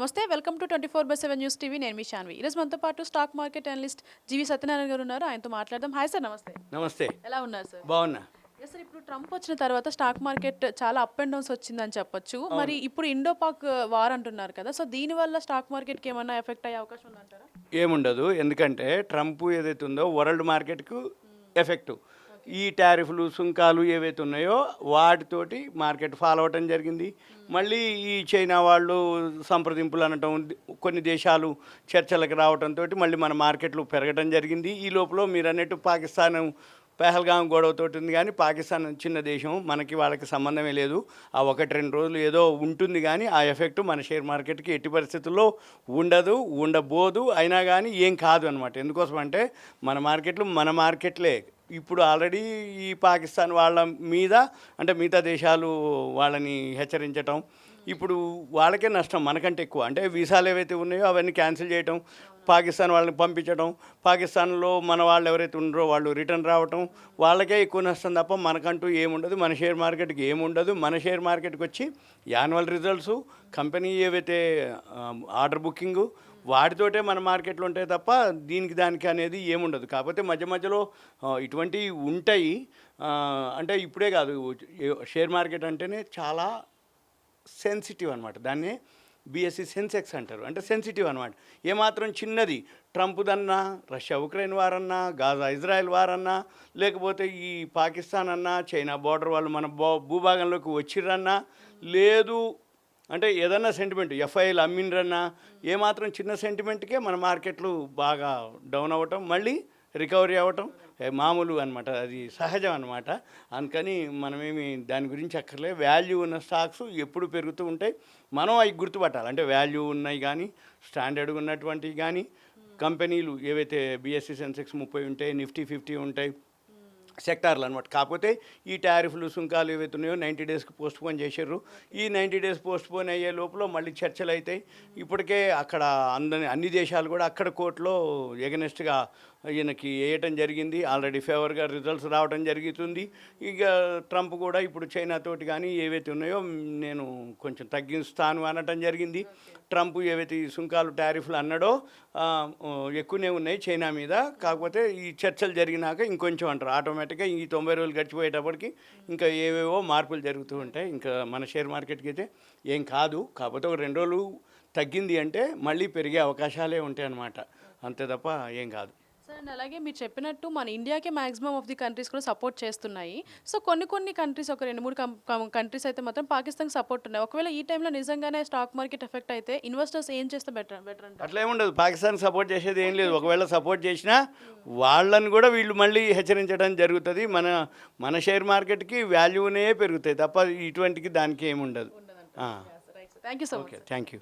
నమస్తే, welcome to 24/7 news TV. నేను మీ శాన్వి. ఈరోజు మనతో పాటు స్టాక్ మార్కెట్ అనలిస్ట్ జీవి సత్యనారాయణ గారు ఉన్నారు. ఆయనతో మాట్లాడదాం. హాయ్ సార్, నమస్తే. నమస్తే. ఎలా ఉన్నారు సార్? బాగున్నా. సార్, ఇప్పుడు ట్రంప్ వచ్చిన తర్వాత స్టాక్ మార్కెట్ చాలా అప్ అండ్ డౌన్స్ వచ్చిందని చెప్పొచ్చు. మరి ఇప్పుడు ఇండో పాక్ వార్ అంటున్నారు కదా, సో దీనివల్ల స్టాక్ మార్కెట్కి ఏమన్నా ఎఫెక్ట్ అయ్యే అవకాశం ఉందంటారా? ఏముండదు, ఎందుకంటే ట్రంప్ ఏదైతే ఉందో వరల్డ్ మార్కెట్కు ఎఫెక్ట్. ఈ టారిఫ్లు సుంకాలు ఏవైతే ఉన్నాయో వాటితోటి మార్కెట్ ఫాలో అవటం జరిగింది. మళ్ళీ ఈ చైనా వాళ్ళు సంప్రదింపులు అనటం, కొన్ని దేశాలు చర్చలకు రావడంతో మళ్ళీ మన మార్కెట్లు పెరగడం జరిగింది. ఈ లోపల మీరు అన్నట్టు పాకిస్తాన్ పెహల్గాం గొడవతోటి ఉంది, కానీ పాకిస్తాన్ చిన్న దేశం, మనకి వాళ్ళకి సంబంధమే లేదు. ఆ 1-2 రోజులు ఏదో ఉంటుంది, కానీ ఆ ఎఫెక్ట్ మన షేర్ మార్కెట్కి ఎట్టి పరిస్థితుల్లో ఉండదు, ఉండబోదు. అయినా కానీ ఏం కాదు అనమాట. ఎందుకోసం అంటే మన మార్కెట్లే ఇప్పుడు ఆల్రెడీ ఈ పాకిస్తాన్ వాళ్ళ మీద, అంటే మిగతా దేశాలు వాళ్ళని హెచ్చరించటం, ఇప్పుడు వాళ్ళకే నష్టం మనకంటే ఎక్కువ. అంటే వీసాలు ఏవైతే ఉన్నాయో అవన్నీ క్యాన్సిల్ చేయటం, పాకిస్తాన్ వాళ్ళని పంపించడం, పాకిస్తాన్లో మన వాళ్ళు ఎవరైతే ఉన్నారో వాళ్ళు రిటర్న్ రావటం, వాళ్ళకే ఎక్కువ నష్టం తప్ప మనకంటూ ఏముండదు. మన షేర్ మార్కెట్కి ఏముండదు. మన షేర్ మార్కెట్కి వచ్చి యాన్యువల్ రిజల్ట్స్, కంపెనీ ఏవైతే ఆర్డర్ బుకింగు, వాటితోటే మన మార్కెట్లో ఉంటాయి తప్ప దానికి అనేది ఏముండదు. కాకపోతే మధ్య మధ్యలో ఇటువంటివి ఉంటాయి. అంటే ఇప్పుడే కాదు, షేర్ మార్కెట్ అంటేనే చాలా సెన్సిటివ్ అనమాట. దాన్ని బిఎస్సి సెన్సెక్స్ అంటారు. అంటే సెన్సిటివ్ అనమాట. ఏమాత్రం చిన్నది, ట్రంప్దన్నా, రష్యా ఉక్రెయిన్ వారన్నా, గాజా ఇజ్రాయెల్ వారన్నా, లేకపోతే ఈ పాకిస్తాన్ అన్నా, చైనా బార్డర్ వాళ్ళు మన భూభాగంలోకి వచ్చిర్రన్నా, లేదు అంటే ఏదన్నా సెంటిమెంట్, ఎఫ్ఐలు అమ్మిండ్రన్నా, ఏమాత్రం చిన్న సెంటిమెంట్కే మన మార్కెట్లు బాగా డౌన్ అవ్వటం, మళ్ళీ రికవరీ అవ్వటం మామూలు అనమాట. అది సహజం అనమాట. అందుకని మనమేమి దాని గురించి అక్కర్లే. వాల్యూ ఉన్న స్టాక్స్ ఎప్పుడు పెరుగుతూ ఉంటాయి. మనం అవి గుర్తుపట్టాలి. అంటే వాల్యూ ఉన్నాయి కానీ, స్టాండర్డ్గా ఉన్నటువంటివి కానీ, కంపెనీలు ఏవైతే బిఎస్సి సెన్సెక్స్ 30 ఉంటాయి, నిఫ్టీ 50 ఉంటాయి, సెక్టార్లు అనమాట. కాకపోతే ఈ టారిఫ్లు సుంకాలు ఏవైతే ఉన్నాయో 90 డేస్కి పోస్ట్పోన్ చేశారు. ఈ 90 డేస్ పోస్ట్పోన్ అయ్యే లోపల మళ్ళీ చర్చలు అవుతాయి. ఇప్పటికే అక్కడ అన్ని దేశాలు కూడా అక్కడ కోర్టులో ఎగనెస్ట్గా ఈయనకి వేయటం జరిగింది. ఆల్రెడీ ఫేవర్గా రిజల్ట్స్ రావడం జరుగుతుంది. ఇక ట్రంప్ కూడా ఇప్పుడు చైనాతోటి కానీ ఏవైతే ఉన్నాయో నేను కొంచెం తగ్గిస్తాను అనటం జరిగింది. ట్రంప్ ఏవైతే ఈ సుంకాలు టారిఫ్లు అన్నాడో ఎక్కువనే ఉన్నాయి చైనా మీద. కాకపోతే ఈ చర్చలు జరిగినాక ఇంకొంచెం అంటారు. ఆటోమేటిక్గా ఈ 90 రోజులు గడిచిపోయేటప్పటికి ఇంకా ఏవేవో మార్పులు జరుగుతూ ఉంటాయి. ఇంకా మన షేర్ మార్కెట్కి అయితే ఏం కాదు. కాకపోతే ఒక 2 రోజులు తగ్గింది అంటే మళ్ళీ పెరిగే అవకాశాలే ఉంటాయి అన్నమాట. అంతే తప్ప ఏం కాదు. సార్, అండ్ అలాగే మీరు చెప్పినట్టు మన ఇండియాకే మ్యాక్సిమం ఆఫ్ ది కంట్రీస్ కూడా సపోర్ట్ చేస్తున్నాయి. సో కొన్ని కంట్రీస్, ఒక 2-3 కంట్రీస్ అయితే మాత్రం పాకిస్తాన్కి సపోర్ట్ ఉన్నాయి. ఒకవేళ ఈ టైంలో నిజంగానే స్టాక్ మార్కెట్ ఎఫెక్ట్ అయితే ఇన్వెస్టర్స్ ఏం చేస్తే బెటర్ అంటే? అట్లా ఏముండదు. పాకిస్తాన్ సపోర్ట్ చేసేది ఏం లేదు. ఒకవేళ సపోర్ట్ చేసినా వాళ్ళని కూడా వీళ్ళు మళ్ళీ హెచ్చరించడం జరుగుతుంది. మన షేర్ మార్కెట్కి వాల్యూనే పెరుగుతాయి తప్ప ఇటువంటికి దానికి ఏముండదు. Thank you so much. Thank you.